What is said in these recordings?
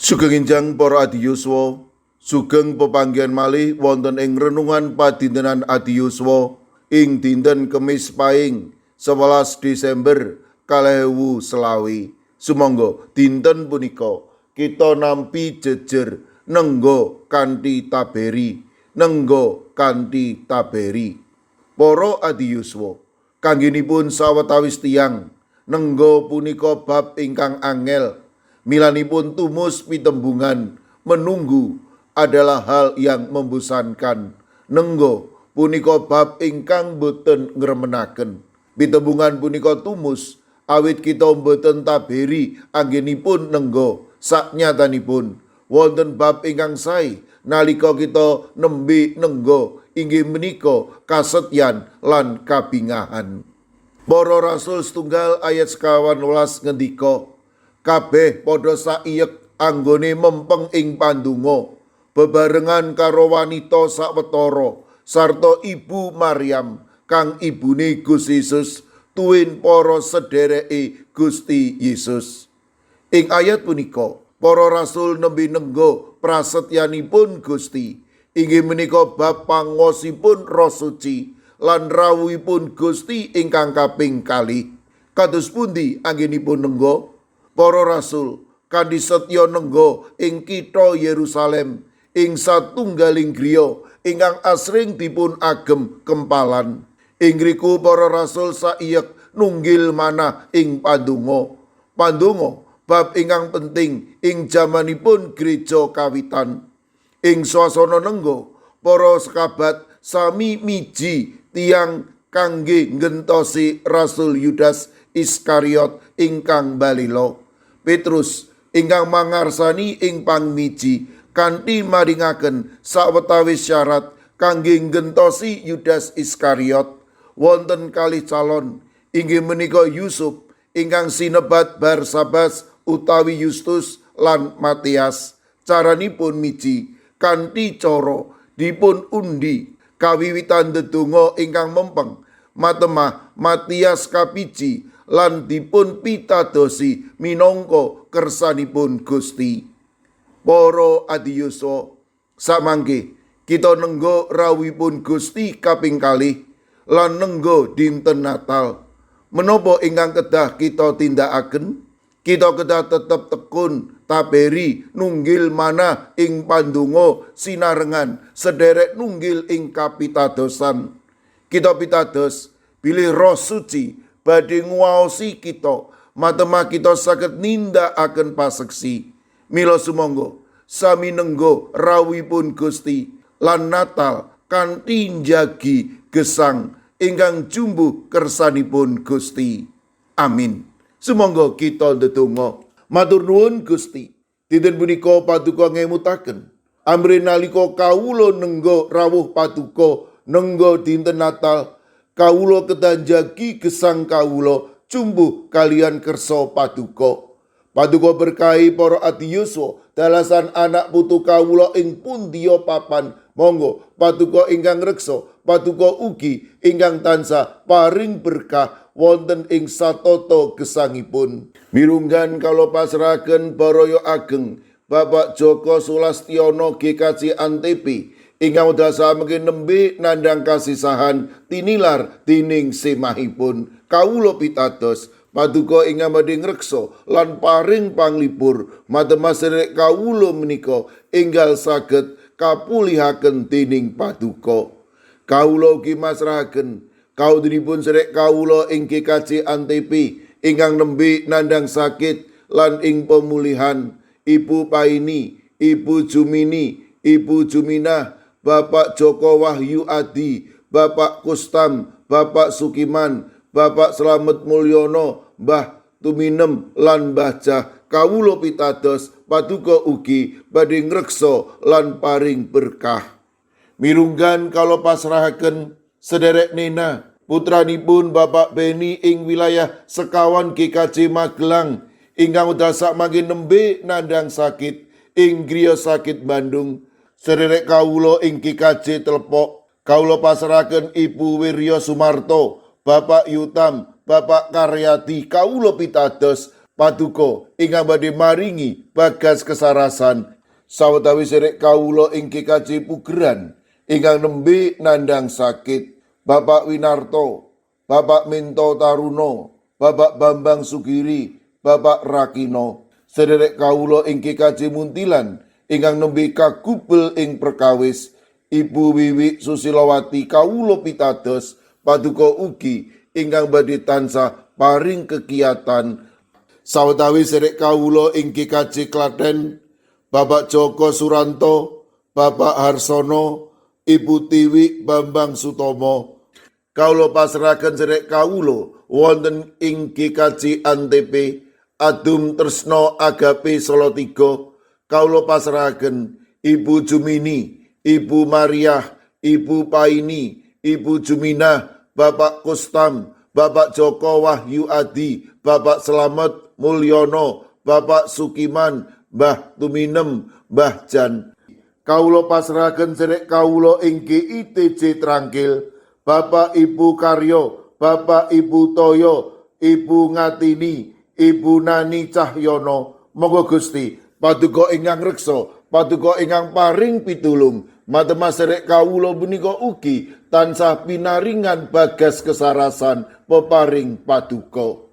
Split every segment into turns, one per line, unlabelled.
Sugeng enjang para adiyuswa, sugeng pepanggihan malih wonten ing renungan padintenan adiyuswa ing dinten Kemis Pahing 11 Desember 2020. Sumangga dinten punika kita nampi jejer nenggo kanthi taberi, nenggo kanthi taberi. Para adiyuswa, kanggenipun sawetawis tiyang nenggo punika bab ingkang angel. Milanipun tumus pitembungan menunggu adalah hal yang membosankan. Nenggo punika bab ingkang boten ngremenaken. Pitembungan punika tumus awit kita boten taberi anggenipun nenggo. Saknyatanipun wonten bab ingkang sae nalika kita nembe nenggo inggih menika kasetyan lan kabingahan. Para Rasul setunggal ayat 18 ngendika, kabeh padha saiyek anggone mempeng ing pandonga bebarengan karo wanita sawetara sarta ibu Maryam kang ibune Gusti Yesus tuwin para sedereke Gusti Yesus. Ing ayat punika para rasul nembe nenggo prasetyanipun Gusti inggih menika bab pangosipun Roh Suci lan rawuhipun Gusti ingkang kaping kalih. Kados pundi anggenipun nenggo? Para rasul kanthi setya nenggo ing kitha Yerusalem ing satunggaling griya ingkang asring dipun agem kempalan. Ing ngriku para rasul saiyek nunggil manah ing pandonga. Pandonga bab ingkang penting ing jamanipun gereja kawitan. Ing swasana nenggo para sekabat sami miji tiyang kangge ngentosi Rasul Yudas Iskariot ingkang balila. Petrus ingkang mangarsani ing pangmiji kanthi maringaken sawetawis syarat kangge ngentosi Yudas Iskariot. Wonten kalih calon inggih menika Yusuf ingkang sinebat Barsabas utawi Yustus lan Matias. Caranipun miji kanthi cara dipun undi kawiwitan dedonga ingkang mempeng matemah Matias kapiji lan dipun pitadosi minangka kersanipun Gusti. Para adiyuswa, samangke kita nenggo rawuhipun Gusti kaping kalih lan nenggo dinten Natal. Menapa ingkang kedah kita tindakaken? Kita kedah tetep tekun taberi nunggil manah ing pandonga sinarengan sederek nunggil ing kapitadosan. Kita pitados bilih Roh Suci badhe nguwaosi kita matemah kita saged nindakaken paseksi. Mila sumangga sami nenggo rawuhipun Gusti lan Natal kanthi njagi gesang ingkang jumbuh kersanipun Gusti. Amin. Sumangga kita ndedonga. Matur nuwun Gusti, dinten punika paduka ngemutaken amri nalika kawula nenggo rawuh paduka nenggo dinten Natal, kawula kedah njagi gesang kawula jumbuh kalian kersa paduka. Paduka berkahi para adiyuswa dalasan anak putu kawula ing pundiya papan. Monggo paduka ingkang reksa, paduka ugi ingkang tansah paring berkah wonten ing satata gesangipun. Mirunggan kala pasrahaken baraya ageng Bapak Joko Sulastiono GKJ Antepi ingkang dasa mungkin nembe nandang kasisahan tinilar dining semahipun. Kawula pitados paduka ingkang badhe ngreksa lan paring panglipur matemah sedherek kawula menika enggal saged kapulihaken dening paduka. Kawula ugi masrahaken kaudinipun sedherek kawula ing GKJ Antepi ingkang nembe nandang sakit lan ing pemulihan. Ibu Paini, Ibu Jumini, Ibu Juminah, Bapak Joko Wahyu Adi, Bapak Kustam, Bapak Sukiman, Bapak Slamet Mulyono, Mbah Tuminem lan Mbah Jah. Kawula pitados paduka ugi badhe ngreksa lan paring berkah. Mirunggan kala pasrahaken sederek Nena putranipun Bapak Beni ing wilayah sekawan GKJ Magelang ingkang dasa mangke nembe nandang sakit ing griya sakit Bandung. Sederek kawula ing GKJ Telepok kawula pasrahaken Ibu Wirya Sumarto, Bapak Yutam, Bapak Karyadi. Kawula pitados Paduka ingkang badhe maringi bagas kesarasan sawetawis sedherek kawula ing GKJ Pugeran ingkang nembe nandhang sakit, Bapak Winarto, Bapak Minto Taruno, Bapak Bambang Sugiri, Bapak Rakino, sedherek kawula ing GKJ Muntilan ingkang nembe kagubel ing perkawis, Ibu Wiwi Susilowati kawula pitados, Paduka ugi ingkang badhe tansah paring kegiatan sawetawis sedherek kawula ing GKJ Klaten, Bapak Joko Suranto, Bapak Harsono, Ibu Tiwi Bambang Sutomo. Kawula pasrahaken sedherek kawula wonten ing GKJ Antp Adum Tresno Agape Solo 3. Kawula pasrahaken Ibu Jumini, Ibu Mariah, Ibu Paini, Ibu Juminah, Bapak Kustam, Bapak Joko Wahyu Adi, Bapak Slamet Mulyono, Bapak Sukiman, Mbah Tuminem, Mbah Jan. Kawula pasrahaken sedherek kawula ing GITJ Trangkil, Bapak Ibu Karyo, Bapak Ibu Toyo, Ibu Ngatini, Ibu Nani Cahyono. Monggo Gusti Paduka ingkang reksa, Paduka ingkang paring pitulung, matemas sedherek kawula punika ugi tansah pinaringan bagas kesarasan peparing Paduka.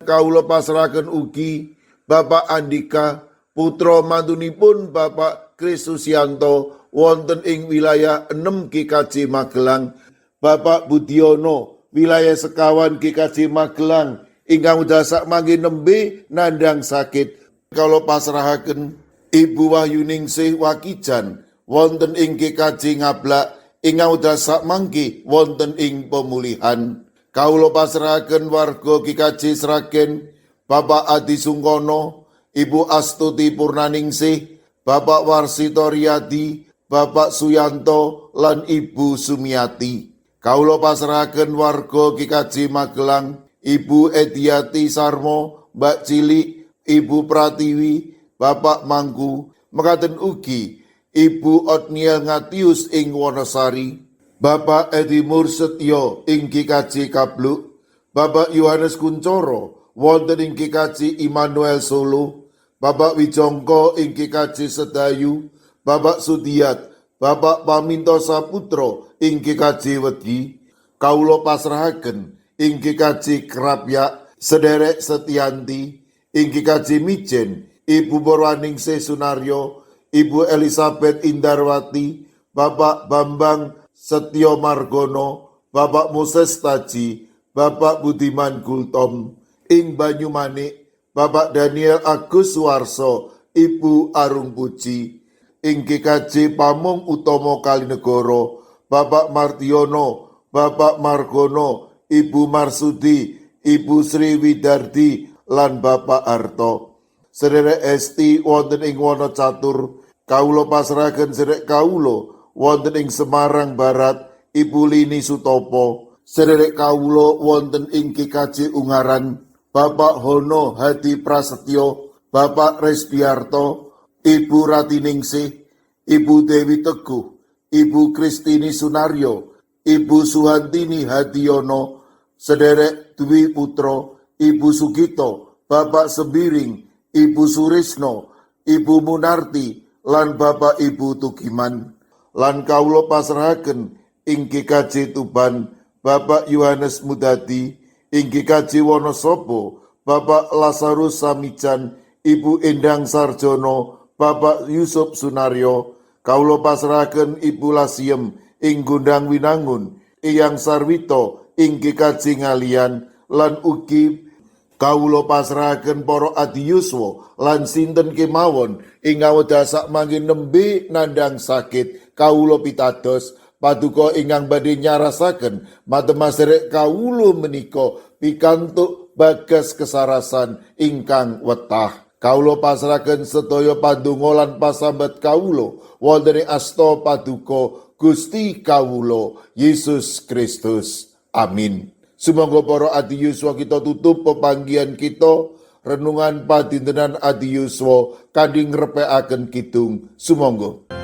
Kawula pasrahaken ugi Bapak Andika, putra mantunipun Bapak Kristusianto wonten ing wilayah 6 GKJ Magelang, Bapak Budiono wilayah sekawan GKJ Magelang ingkang dasak mangke nembe nandhang sakit. Kawula pasrahaken Ibu Wahyuningsih Wakijan wonten ing GKJ Ngablak ingkang dasak mangke wonten ing pemulihan. Kawula pasrahaken warga GKJ Sragen, Bapak Adi Sungkono, Ibu Astuti Purnaningsih, Bapak Warsito Riyadi, Bapak Suyanto lan Ibu Sumiati. Kawula pasrahaken warga GKJ Magelang, Ibu Ediati Sarmo, Mbak Cilik, Ibu Pratiwi, Bapak Mangku, mekaten ugi Ibu Otniel Ngatius ing Wonosari, Bapak Edi Mursetyo ing GKJ Kabluk, Bapak Yohanes Kuncoro wonten ing GKJ Immanuel Solo, Bapak Wijongko ing GKJ Sedayu, Bapak Sudiat, Bapak Paminto Saputro ing GKJ Wedi. Kawula pasrahaken ing GKJ Krapyak sedherek Setianti, ing GKJ Mijen Ibu Purwaningsih Sunaryo, Ibu Elizabeth Indarwati, Bapak Bambang Setyo Margono, Bapak Moses Taji, Bapak Budiman Gultom, ing Banyumanik Bapak Daniel Agus Suwarso, Ibu Arung Puji, ing GKJ Pamung Utomo Kalinegoro, Bapak Martiono, Bapak Margono, Ibu Marsudi, Ibu Sri Widardi lan Bapak Harto. Sedherek Esti wonten ing Wonocatur, kawula pasrahaken sedherek kawula wonten ing Semarang Barat, Ibu Lini Sutopo. Sedherek kawula wonten ing GKJ Ungaran, Bapak Hono Hadi Prasetyo, Bapak Resbiarto, Ibu Ratiningsih, Ibu Dewi Teguh, Ibu Kristini Sunaryo, Ibu Suhantini Hadiono, sedherek Dwi Putro, Ibu Sugito, Bapak Sembiring, Ibu Surisno, Ibu Munarti, lan Bapak Ibu Tugiman. Lan kawula pasrahaken ing GKJ Tuban, Bapak Yohanes Mudadi, ing GKJ Wonosobo, Bapak Lazarus Samijan, Ibu Endang Sarjono, Bapak Yusuf Sunaryo. Kawula pasrahaken Ibu Lasiem ing Gundang Winangun, Eyang Sarwito ing GKJ Ngalian, lan ugi kawula pasrahaken para adiyuswa lan sinten kemawon ingkang dasak mangke nembe nandhang sakit. Kawula pitados Paduka ingkang badhe nyarasaken matemas sedherek kawula menika pikantuk bagas kesarasan ingkang wetah. Kawula pasrahaken sedaya pandonga lan pasambat kawula wonten ing asta Paduka Gusti kawula Yesus Kristus. Amin. Sumangga para adiyuswa kita tutup pepanggihan kita renungan padintenan adiyuswa kanthi ngrepekaken kidung. Sumangga.